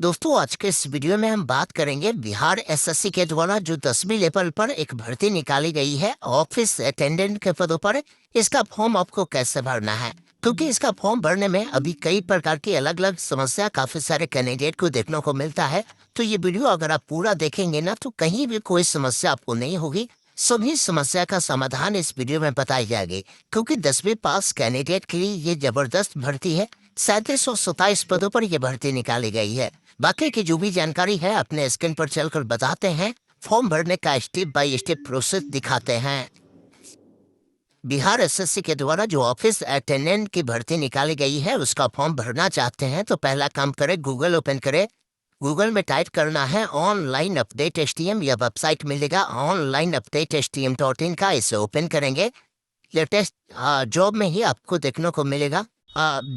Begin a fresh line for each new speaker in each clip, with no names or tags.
दोस्तों, आज के इस वीडियो में हम बात करेंगे बिहार एसएससी के द्वारा जो 10वीं लेवल पर एक भर्ती निकाली गई है ऑफिस अटेंडेंट के पदों पर। इसका फॉर्म आपको कैसे भरना है, क्योंकि इसका फॉर्म भरने में अभी कई प्रकार की अलग अलग समस्या काफी सारे कैंडिडेट को देखने को मिलता है। तो ये वीडियो अगर आप पूरा देखेंगे ना तो कहीं भी कोई समस्या आपको नहीं होगी। सभी समस्या का समाधान इस वीडियो में बताई जाएगी, क्योंकि 10वीं पास कैंडिडेट के लिए ये जबरदस्त भर्ती है। 3727 पदों पर यह भर्ती निकाली गई है। बाकी की जो भी जानकारी है अपने स्क्रीन पर चलकर बताते हैं। फॉर्म भरने का स्टेप बाय स्टेप प्रोसेस दिखाते हैं। बिहार एसएससी के द्वारा जो ऑफिस अटेंडेंट की भर्ती निकाली गई है उसका फॉर्म भरना चाहते हैं तो पहला काम करें, गूगल ओपन करें। गूगल में टाइप करना है ऑनलाइन अपडेट एसटीएम, या वेबसाइट मिलेगा ऑनलाइन अपडेट STM.in का। इसे ओपन करेंगे। लेटेस्ट जॉब में ही आपको देखने को मिलेगा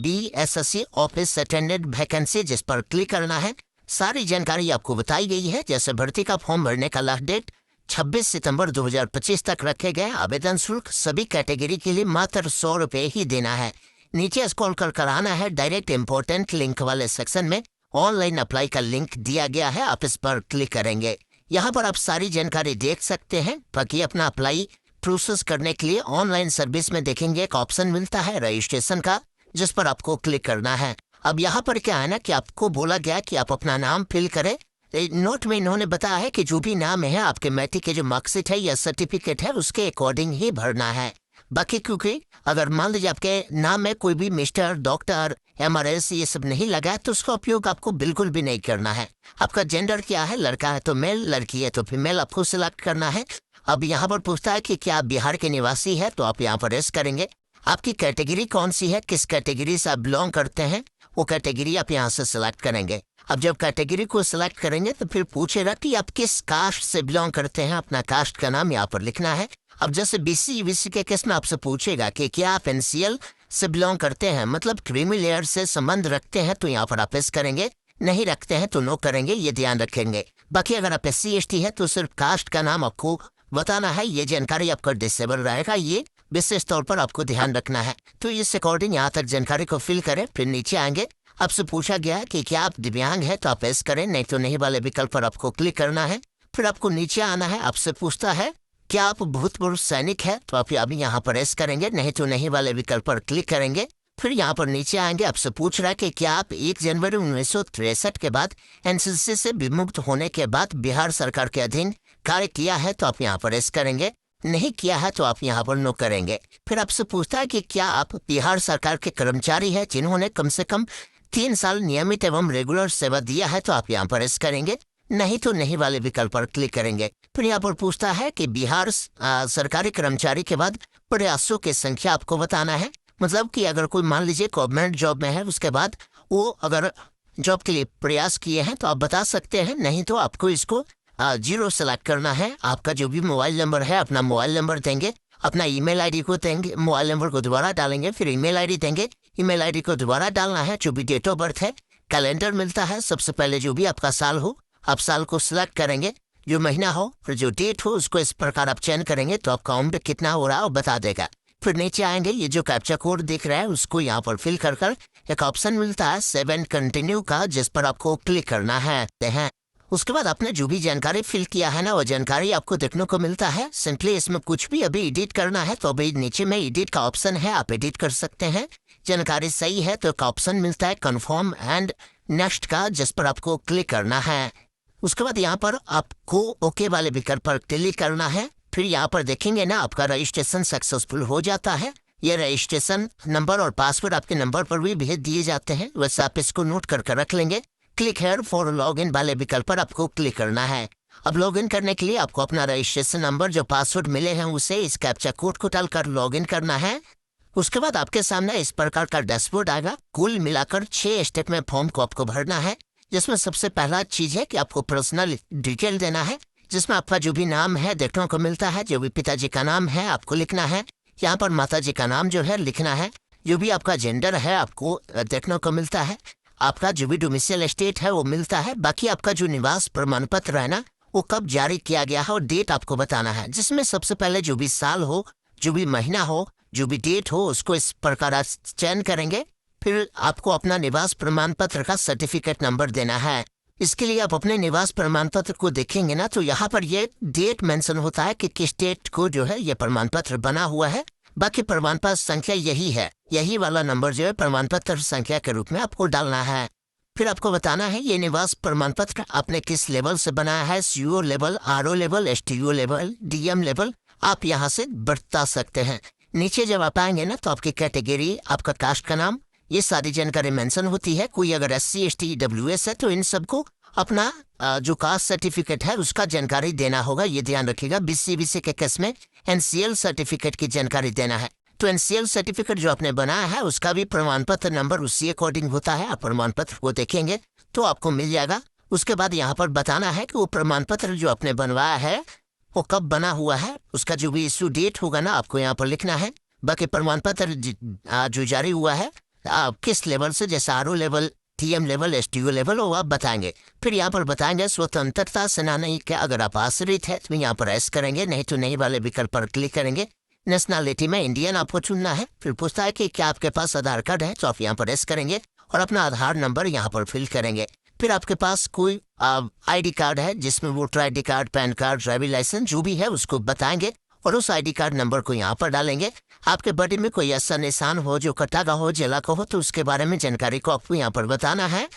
BSSC ऑफिस अटेंडेंट वैकेंसी, जिस पर क्लिक करना है। सारी जानकारी आपको बताई गई है। जैसे भर्ती का फॉर्म भरने का लास्ट डेट 26 सितंबर 2025 तक रखे गए। आवेदन शुल्क सभी कैटेगरी के लिए मात्र 100 रुपये ही देना है। नीचे स्क्रॉल कर आना है। डायरेक्ट इम्पोर्टेंट लिंक वाले सेक्शन में ऑनलाइन अप्लाई का लिंक दिया गया है, आप इस पर क्लिक करेंगे। यहाँ पर आप सारी जानकारी देख सकते हैं। बाकी अपना अप्लाई प्रोसेस करने के लिए ऑनलाइन सर्विस में देखेंगे एक ऑप्शन मिलता है रजिस्ट्रेशन का, जिस पर आपको क्लिक करना है। अब यहाँ पर क्या है ना कि आपको बोला गया कि आप अपना नाम फिल करें। नोट में इन्होंने बताया है कि जो भी नाम है आपके मैट्रिक के जो मार्कशीट है या सर्टिफिकेट है उसके अकॉर्डिंग ही भरना है। बाकी क्योंकि अगर मान लीजिए आपके नाम में कोई भी मिस्टर, डॉक्टर, MRS ये सब नहीं लगा है तो उसका उपयोग आपको बिल्कुल भी नहीं करना है। आपका जेंडर क्या है, लड़का है तो मेल, लड़की है तो फीमेल आपको सिलेक्ट करना है। अब यहाँ पर पूछता है कि क्या आप बिहार के निवासी है, तो आप यहाँ पर रेस करेंगे। आपकी कैटेगरी कौन सी है, किस कैटेगरी से आप बिलोंग करते हैं, वो कैटेगरी आप यहाँ से सिलेक्ट करेंगे। अब जब कैटेगरी को सिलेक्ट करेंगे तो फिर पूछेगा कि आप किस कास्ट से बिलोंग करते हैं। अपना कास्ट का नाम यहाँ पर लिखना है। अब जैसे BC के केस में आपसे पूछेगा कि क्या आप NCL से बिलोंग करते हैं, मतलब क्रीमी लेयर से संबंध रखते हैं, तो यहाँ पर आप एस करेंगे। नहीं रखते हैं तो नो करेंगे, ये ध्यान रखेंगे। बाकी अगर आप SC ST है तो सिर्फ कास्ट का नाम आपको बताना है। ये जानकारी आपका डिसेबल रहेगा, ये विशेष तौर पर आपको ध्यान रखना है। तो इस अकॉर्डिंग यहाँ तक जानकारी को फिल करें। फिर नीचे आएंगे। आपसे पूछा गया है कि क्या आप दिव्यांग है, तो आप एस करें, नहीं तो नहीं वाले विकल्प पर आपको क्लिक करना है। फिर आपको नीचे आना है। आपसे पूछता है क्या आप भूतपूर्व सैनिक है, तो आप अभी यहाँ पर एस करेंगे, नहीं तो नहीं वाले विकल्प पर क्लिक करेंगे। फिर यहाँ पर नीचे आएंगे। आपसे पूछ रहा है कि क्या आप 1 जनवरी 1963 के बाद NCC से विमुक्त होने के बाद बिहार सरकार के अधीन कार्य किया है, तो आप यहाँ पर एस करेंगे। नहीं किया है तो आप यहाँ पर नो करेंगे। फिर आपसे पूछता है कि क्या आप बिहार सरकार के कर्मचारी हैं जिन्होंने कम से कम 3 साल नियमित एवं रेगुलर सेवा दिया है, तो आप यहाँ पर एस करेंगे। नहीं तो नहीं वाले विकल्प पर क्लिक करेंगे। फिर यहाँ पर पूछता है कि बिहार सरकारी कर्मचारी के बाद प्रयासों की संख्या आपको बताना है। मतलब कि अगर कोई मान लीजिए गवर्नमेंट जॉब में है, उसके बाद वो अगर जॉब के लिए प्रयास किए हैं तो आप बता सकते हैं। नहीं तो आपको इसको 0 सेलेक्ट करना है। आपका जो भी मोबाइल नंबर है अपना मोबाइल नंबर देंगे, अपना ईमेल आईडी को देंगे, मोबाइल नंबर को दोबारा डालेंगे, फिर ईमेल आईडी देंगे। ईमेल आईडी को दोबारा डालना है। जो भी डेट ऑफ बर्थ है, कैलेंडर मिलता है, सबसे पहले जो भी आपका साल हो आप साल को सिलेक्ट करेंगे। जो महीना हो फिर जो डेट हो उसको इस प्रकार आप चयन करेंगे तो आपका उम्र कितना हो रहा है वो बता देगा। फिर नीचे आएंगे। ये जो कैप्चा कोड दिख रहा है उसको यहाँ पर फिल कर एक ऑप्शन मिलता है 7 कंटिन्यू का, जिस पर आपको क्लिक करना है। उसके बाद आपने जो भी जानकारी फिल किया है ना वो जानकारी आपको देखने को मिलता है। सिंपली इसमें कुछ भी अभी एडिट करना है तो अभी नीचे में एडिट का ऑप्शन है, आप एडिट कर सकते हैं। जानकारी सही है तो एक ऑप्शन मिलता है कन्फर्म एंड नेक्स्ट का, जिस पर आपको क्लिक करना है। उसके बाद यहाँ पर आपको ओके वाले विकल्प पर क्लिक करना है। फिर यहाँ पर देखेंगे ना आपका रजिस्ट्रेशन सक्सेसफुल हो जाता है। ये रजिस्ट्रेशन नंबर और पासवर्ड आपके नंबर पर भी भेज दिए जाते हैं, वैसे आप इसको नोट कर रख लेंगे। क्लिक हेयर फॉर लॉगिन वाले विकल्प पर आपको क्लिक करना है। अब लॉगिन करने के लिए आपको अपना रजिस्ट्रेशन नंबर जो पासवर्ड मिले हैं उसे इस कैप्चा कोड को डालकर लॉगिन करना है। उसके बाद आपके सामने इस प्रकार का डैशबोर्ड आएगा। कुल मिलाकर 6 स्टेप में फॉर्म को आपको भरना है, जिसमें सबसे पहला चीज है कि आपको पर्सनल डिटेल देना है, जिसमें आपका जो भी नाम है देखने को मिलता है। जो भी पिताजी का नाम है आपको लिखना है। यहाँ पर माताजी का नाम जो है लिखना है। जो भी आपका जेंडर है आपको देखने को मिलता है। आपका जो भी डोमिसाइल स्टेट है वो मिलता है। बाकी आपका जो निवास प्रमाण पत्र है ना वो कब जारी किया गया है और डेट आपको बताना है, जिसमें सबसे पहले जो भी साल हो, जो भी महीना हो, जो भी डेट हो उसको इस प्रकार चयन करेंगे। फिर आपको अपना निवास प्रमाण पत्र का सर्टिफिकेट नंबर देना है। इसके लिए आप अपने निवास प्रमाण पत्र को देखेंगे ना, तो यहाँ पर ये डेट मेंशन होता है कि किस डेट को जो है ये प्रमाण पत्र बना हुआ है। बाकी प्रमाण पत्र संख्या यही है, यही वाला नंबर जो है प्रमाण पत्र संख्या के रूप में आपको डालना है। फिर आपको बताना है ये निवास प्रमाण पत्र आपने किस लेवल से बनाया है, CO level, RO level, STO level, DM level, आप यहाँ से बता सकते हैं। नीचे जब आप आएंगे ना, तो आपकी कैटेगरी, आपका कास्ट का नाम, ये सारी जानकारी मेंशन होती है। कोई अगर SC ST EWS है तो इन सबको अपना जो कास्ट सर्टिफिकेट है उसका जानकारी देना होगा, ये ध्यान रखिएगा। BC के केस में NCL सर्टिफिकेट की जानकारी देना है। तो NCL सर्टिफिकेट जो आपने बनाया है उसका भी प्रमाण पत्र नंबर उसी अकॉर्डिंग होता है। आप प्रमाण पत्र को देखेंगे तो आपको मिल जाएगा। उसके बाद यहाँ पर बताना है कि वो प्रमाण पत्र जो आपने बनवाया है वो कब बना हुआ है, उसका जो भी इशू डेट होगा ना आपको यहाँ पर लिखना है। बाकी प्रमाण पत्र जो जारी हुआ है किस लेवल से, जैसे RO level, TM level, STO level, वो आप बताएंगे। फिर यहाँ पर बताएंगे स्वतंत्रता सेनानी के अगर आप आश्रित है तो यहाँ पर एस करेंगे, नहीं तो नहीं वाले विकल्प पर क्लिक करेंगे। नेशनलिटी में इंडियन आपको चुनना है। फिर पूछता है कि क्या आपके पास आधार कार्ड है, तो आप यहाँ पर एस करेंगे और अपना आधार नंबर यहाँ पर फिल करेंगे। फिर आपके पास कोई ID कार्ड है जिसमें voter ID card, PAN card, driving licence जो भी है उसको बताएंगे और उस ID कार्ड नंबर को यहाँ पर डालेंगे। आपके बॉडी में कोई ऐसा निशान हो जो कटा का हो, जला का हो, तो उसके बारे में जानकारी को आपको यहाँ पर बताना है।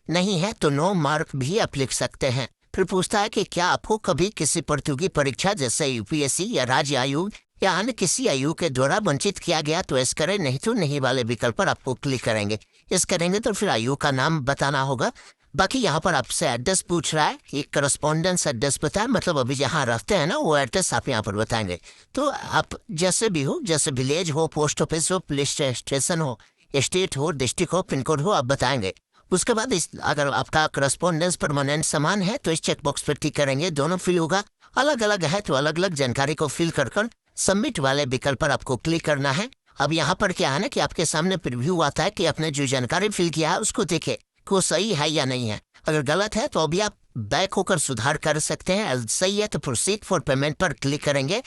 नहीं है तो नो मार्क भी आप लिख सकते हैं। फिर पूछता है कि क्या आपको कभी किसी प्रतियोगी परीक्षा जैसे UPSC या राज्य आयोग या अन्य किसी आयु के द्वारा वंचित किया गया, तो इस करें, नहीं तो नहीं वाले विकल्प पर आपको क्लिक करेंगे। इस करेंगे तो फिर आयु का नाम बताना होगा। बाकी यहाँ पर आपसे एड्रेस पूछ रहा है, एक करस्पॉन्डेंस एड्रेस बताए, मतलब अभी जहाँ रहते हैं ना वो एड्रेस आप यहाँ पर बताएंगे। तो आप जैसे भी हो, जैसे विलेज हो, पोस्ट ऑफिस हो, पुलिस स्टेशन हो, स्टेट हो, डिस्ट्रिक्ट हो, पिन कोड हो, आप बताएंगे। उसके बाद अगर आपका करस्पॉन्डेंस परमानेंट समान है तो इस चेकबॉक्स पर टिक करेंगे, दोनों फिल होगा। अलग अलग है तो अलग अलग जानकारी को फिल कर सबमिट वाले विकल्प पर आपको क्लिक करना है। अब यहाँ पर क्या है ना कि आपके सामने प्रीव्यू आता है कि आपने जो जानकारी फिल किया है उसको देखे कि वो सही है या नहीं है। अगर गलत है तो अभी आप बैक होकर सुधार कर सकते हैं। सही है तो प्रोसीड फॉर पेमेंट पर क्लिक करेंगे।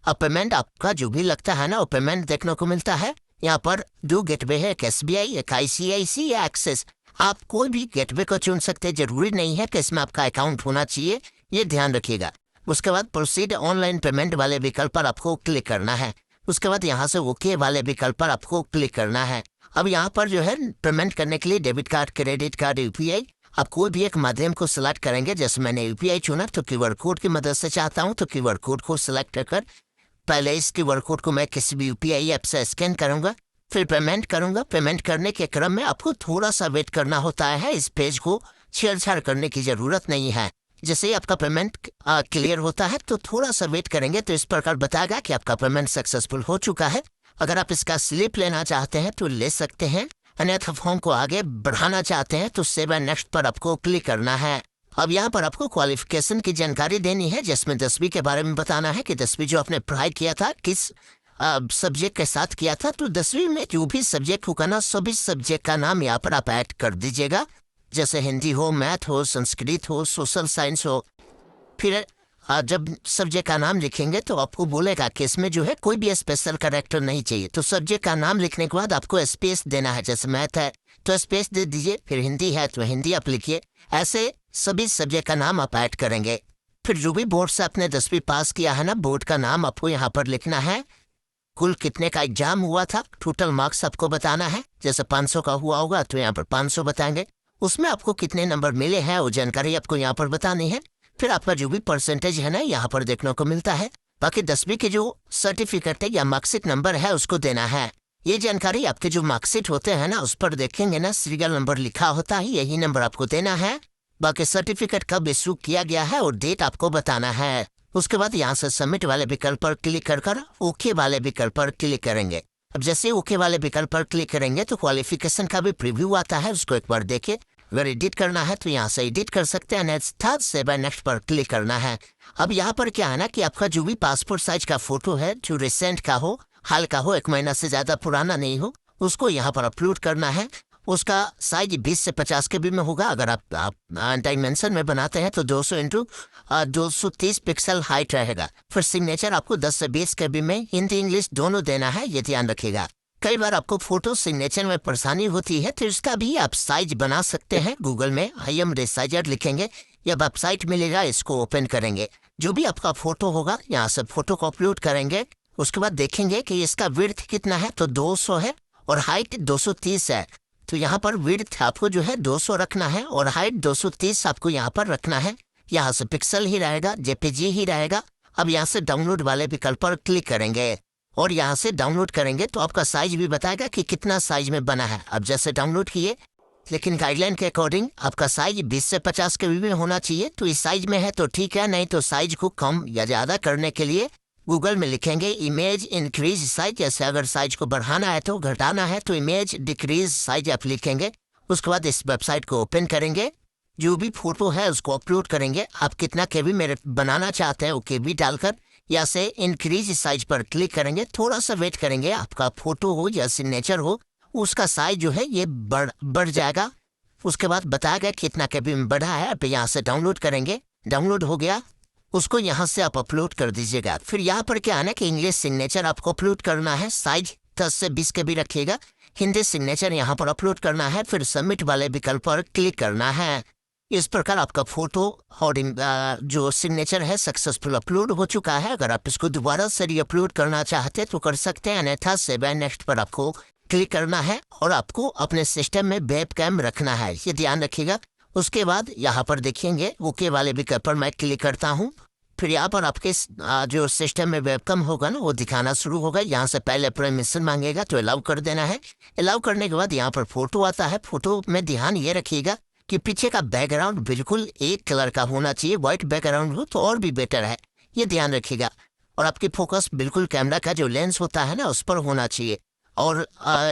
अब पेमेंट आपका जो भी लगता है ना वो पेमेंट देखने को मिलता है। यहाँ पर 2 गेटवे है, एक SBI, एक ICICI या एक्सेस। आप कोई भी गेटवे को चुन सकते हैं, जरूरी नहीं है कि इसमें आपका अकाउंट होना चाहिए, ये ध्यान रखिएगा। उसके बाद प्रोसीड ऑनलाइन पेमेंट वाले विकल्प पर आपको क्लिक करना है। उसके बाद यहाँ से ओके वाले विकल्प पर आपको क्लिक करना है। अब यहाँ पर जो है पेमेंट करने के लिए debit card, credit card, UPI, आप कोई भी एक माध्यम को सिलेक्ट करेंगे। जैसे मैंने UPI चुना तो QR कोड की मदद से चाहता हूँ तो QR कोड को सिलेक्ट कर पहले इस QR कोड को मैं किसी भी UPI ऐप से स्कैन करूँगा, फिर पेमेंट करूँगा। पेमेंट करने के क्रम में आपको थोड़ा सा वेट करना होता है, इस पेज को छेड़छाड़ करने की ज़रूरत नहीं है। जैसे ही आपका पेमेंट क्लियर होता है तो थोड़ा सा वेट करेंगे तो इस प्रकार बताएगा कि आपका पेमेंट सक्सेसफुल हो चुका है। अगर आप इसका स्लिप लेना चाहते हैं तो ले सकते हैं, अन्यथा फॉर्म को आगे बढ़ाना चाहते हैं तो सेव एंड नेक्स्ट पर आपको क्लिक करना है। अब यहाँ पर आपको क्वालिफिकेशन की जानकारी देनी है, जिसमें 10वीं के बारे में बताना है कि 10वीं जो आपने पढ़ाई किया था किस सब्जेक्ट के साथ किया था। तो 10वीं में जो भी सब्जेक्ट होगा ना, सभी सब्जेक्ट का नाम यहाँ पर आप ऐड कर दीजिएगा। जैसे हिंदी हो, मैथ हो, संस्कृत हो, सोशल साइंस हो। फिर जब सब्जेक्ट का नाम लिखेंगे तो आपको बोलेगा कि इसमें जो है कोई भी स्पेशल कैरेक्टर नहीं चाहिए। तो सब्जेक्ट का नाम लिखने के बाद आपको स्पेस देना है। जैसे मैथ है तो स्पेस दे दीजिए, फिर हिंदी है तो हिंदी आप लिखिए। ऐसे सभी सब्जेक्ट का नाम आप ऐड करेंगे। फिर जो भी बोर्ड से आपने 10वीं पास किया है ना, बोर्ड का नाम आपको यहाँ पर लिखना है। कुल कितने का एग्जाम हुआ था, टोटल मार्क्स आपको बताना है। जैसे 500 का हुआ होगा तो यहाँ पर 500 बताएंगे। उसमें आपको कितने नंबर मिले हैं वो जानकारी आपको यहाँ पर बतानी है। फिर आपका जो भी परसेंटेज है ना यहाँ पर देखने को मिलता है। बाकी 10वीं के जो सर्टिफिकेट है या मार्कशीट नंबर है उसको देना है। ये जानकारी आपके जो मार्कशीट होते हैं ना उस पर देखेंगे ना, सीरियल नंबर लिखा होता है, यही नंबर आपको देना है। बाकी सर्टिफिकेट कब इशू किया गया है और डेट आपको बताना है। उसके बाद यहाँ से सबमिट वाले विकल्प पर क्लिक कर ओके वाले विकल्प पर क्लिक करेंगे। अब जैसे ओके वाले विकल्प पर क्लिक करेंगे तो क्वालिफिकेशन का भी प्रीव्यू आता है, उसको एक बार देखिए। अगर एडिट करना है तो यहाँ से एडिट कर सकते हैं। नेक्स्ट पर क्लिक करना है। अब यहाँ पर क्या है ना कि आपका जो भी पासपोर्ट साइज का फोटो है, जो रिसेंट का हो, हाल का हो, 1 महीना से ज़्यादा पुराना नहीं हो, उसको यहाँ पर अपलोड करना है। उसका साइज 20 से 50 KB में होगा। अगर आप डायमेंशन में बनाते हैं तो 200 इंटू 230 पिक्सल हाइट रहेगा। फिर सिग्नेचर आपको 10 से 20 KB में हिंदी इंग्लिश दोनों देना है, ये ध्यान रखिएगा। कई बार आपको फोटो सिग्नेचर में परेशानी होती है तो इसका भी आप साइज बना सकते हैं। गूगल में IM Resizer लिखेंगे या वेबसाइट मिलेगा, इसको ओपन करेंगे। जो भी आपका फोटो होगा यहाँ से फोटो को अपलोड करेंगे। उसके बाद देखेंगे कि इसका विड्थ कितना है, तो 200 है और हाइट 230 है। तो यहाँ पर विड्थ आपको जो है 200 रखना है और हाइट 230 आपको यहाँ पर रखना है। यहाँ से पिक्सल ही रहेगा, JPG ही रहेगा। अब यहाँ से डाउनलोड वाले विकल्प पर क्लिक करेंगे और यहाँ से डाउनलोड करेंगे तो आपका साइज भी बताएगा कि कितना साइज में बना है। अब जैसे डाउनलोड किए, लेकिन गाइडलाइन के अकॉर्डिंग आपका साइज 20 से 50 के में होना चाहिए। तो इस साइज में है तो ठीक है, नहीं तो साइज को कम या ज़्यादा करने के लिए गूगल में लिखेंगे इमेज इंक्रीज साइज। जैसे अगर साइज को बढ़ाना है तो घटाना है तो इमेज डिक्रीज साइज आप लिखेंगे। उसके बाद इस वेबसाइट को ओपन करेंगे, जो भी फोटो है उसको अपलोड करेंगे। आप कितना KB में बनाना चाहते हैं वो KB डालकर या से इंक्रीज साइज पर क्लिक करेंगे। थोड़ा सा वेट करेंगे, आपका फोटो हो या सिग्नेचर हो उसका साइज जो है ये बढ़ जाएगा। उसके बाद बताएगा कितना KB में बढ़ा है। आप यहाँ से डाउनलोड करेंगे, डाउनलोड हो गया उसको यहाँ से आप अपलोड कर दीजिएगा। फिर यहाँ पर क्या आना कि इंग्लिश सिग्नेचर आपको अपलोड करना है, साइज 10 से 20 KB रखिएगा। हिंदी सिग्नेचर यहाँ पर अपलोड करना है, फिर सबमिट वाले विकल्प पर क्लिक करना है। इस प्रकार आपका फोटो और जो सिग्नेचर है सक्सेसफुल अपलोड हो चुका है। अगर आप इसको दोबारा से री अपलोड करना चाहते हैं तो कर सकते हैं, अन्यथा सेव एंड नेक्स्ट पर आपको क्लिक करना है और आपको अपने सिस्टम में वेबकैम रखना है, ये ध्यान रखिएगा। उसके बाद यहाँ पर देखेंगे ओके वाले विकल्प पर मैं क्लिक करता हूँ। फिर यहाँ पर आपके जो सिस्टम में वेबकैम होगा ना वो दिखाना शुरू होगा। यहाँ से पहले परमिशन मांगेगा तो अलाउ कर देना है। अलाउ करने के बाद यहाँ पर फोटो आता है। फोटो में ध्यान ये रखिएगा कि पीछे का बैकग्राउंड बिल्कुल एक कलर का होना चाहिए। व्हाइट बैकग्राउंड हो तो और भी बेटर है, ये ध्यान रखिएगा। और आपकी फोकस बिल्कुल कैमरा का जो लेंस होता है ना उस पर होना चाहिए। और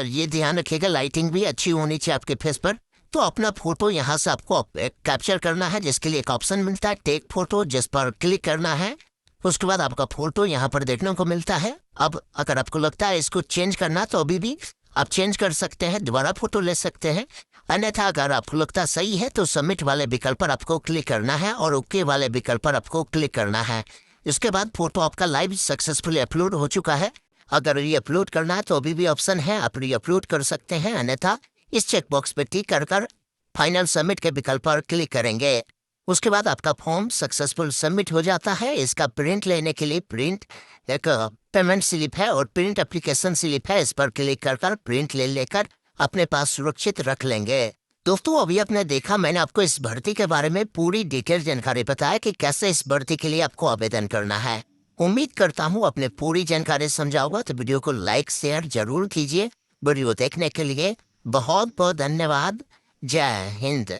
ये ध्यान रखिएगा लाइटिंग भी अच्छी होनी चाहिए आपके फेस पर। तो अपना फोटो यहाँ से आपको कैप्चर करना है, जिसके लिए एक ऑप्शन मिलता है टेक फोटो, जिस पर क्लिक करना है। उसके बाद आपका फोटो यहाँ पर देखने को मिलता है। अब अगर आपको लगता है इसको चेंज करना तो अभी भी आप चेंज कर सकते हैं, दोबारा फोटो ले सकते हैं। अन्यथा अगर आपको लगता सही है तो सबमिट वाले विकल्प पर आपको क्लिक करना है और ओके वाले विकल्प पर आपको क्लिक करना है। इसके बाद फोटो आपका लाइव सक्सेसफुली अपलोड हो चुका है। अगर री अपलोड करना है तो अभी भी ऑप्शन है, आप री अपलोड कर सकते हैं। अन्यथा इस चेकबॉक्स पर टिक कर फाइनल सबमिट के विकल्प पर क्लिक करेंगे। उसके बाद आपका फॉर्म सक्सेसफुल सबमिट हो जाता है। इसका प्रिंट लेने के लिए प्रिंट एक पेमेंट स्लिप है और प्रिंट एप्लीकेशन स्लिप है, इस पर क्लिक कर प्रिंट लेकर अपने पास सुरक्षित रख लेंगे। दोस्तों अभी आपने देखा, मैंने आपको इस भर्ती के बारे में पूरी डिटेल जानकारी बताया कि कैसे इस भर्ती के लिए आपको आवेदन करना है। उम्मीद करता हूँ आपने पूरी जानकारी समझा होगा। तो वीडियो को लाइक शेयर जरूर कीजिए। वीडियो देखने के लिए बहुत बहुत धन्यवाद। जय हिंद।